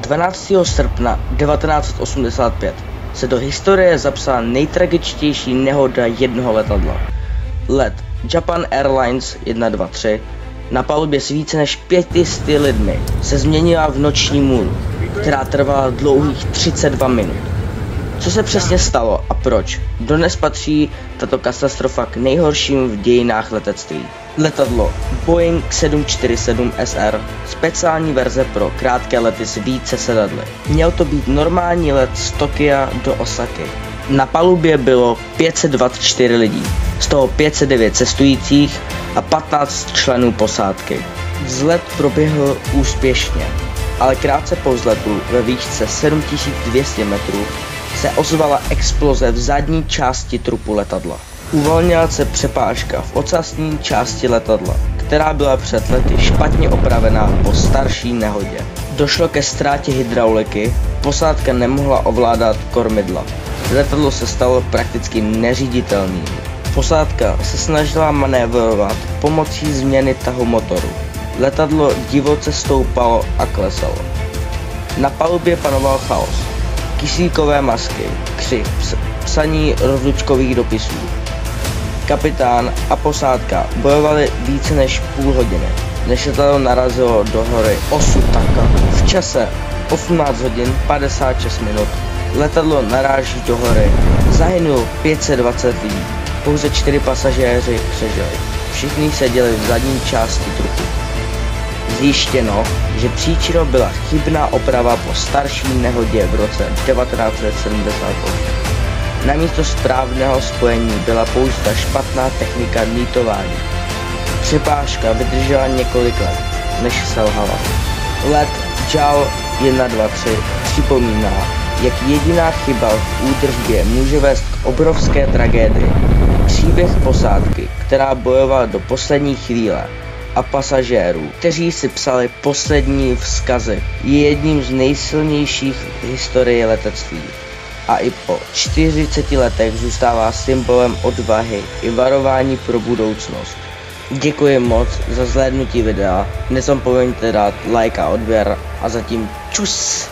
12. srpna 1985 se do historie zapsala nejtragičtější nehoda jednoho letadla. Let Japan Airlines 123 na palubě s více než 500 lidmi se změnila v noční můru, která trvala dlouhých 32 minut. Co se přesně stalo a proč? Dodnes patří tato katastrofa k nejhorším v dějinách letectví. Letadlo Boeing 747 SR, speciální verze pro krátké lety s více sedadly. Měl to být normální let z Tokia do Osaky. Na palubě bylo 524 lidí, z toho 509 cestujících a 15 členů posádky. Vzlet proběhl úspěšně, ale krátce po vzletu ve výšce 7200 metrů se ozvala exploze v zadní části trupu letadla. Uvolnila se přepážka v ocasní části letadla, která byla před lety špatně opravená po starší nehodě. Došlo ke ztrátě hydrauliky, posádka nemohla ovládat kormidla. Letadlo se stalo prakticky neříditelným. Posádka se snažila manévrovat pomocí změny tahu motoru. Letadlo divoce stoupalo a klesalo. Na palubě panoval chaos. Kyslíkové masky, křik, psaní rozlučkových dopisů. Kapitán a posádka bojovali více než půl hodiny, než letadlo narazilo do hory Osutaka. V čase 18 hodin 56 minut letadlo naráží do hory. Zahynulo 520 lidí, pouze 4 pasažéři přežili. Všichni seděli v zadní části trupu. Zjištěno, že příčinou byla chybná oprava po starší nehodě v roce 1978. Namísto správného spojení byla použita špatná technika nítování. Přepážka vydržela několik let, než selhala. Let JAL 123 připomíná, jak jediná chyba v údržbě může vést k obrovské tragédii. Příběh posádky, která bojovala do poslední chvíle, a pasažérů, kteří si psali poslední vzkazy, je jedním z nejsilnějších v historii letectví. A i po 40 letech zůstává symbolem odvahy i varování pro budoucnost. Děkuji moc za zhlédnutí videa, nezapomeňte dát like a odběr a zatím čus!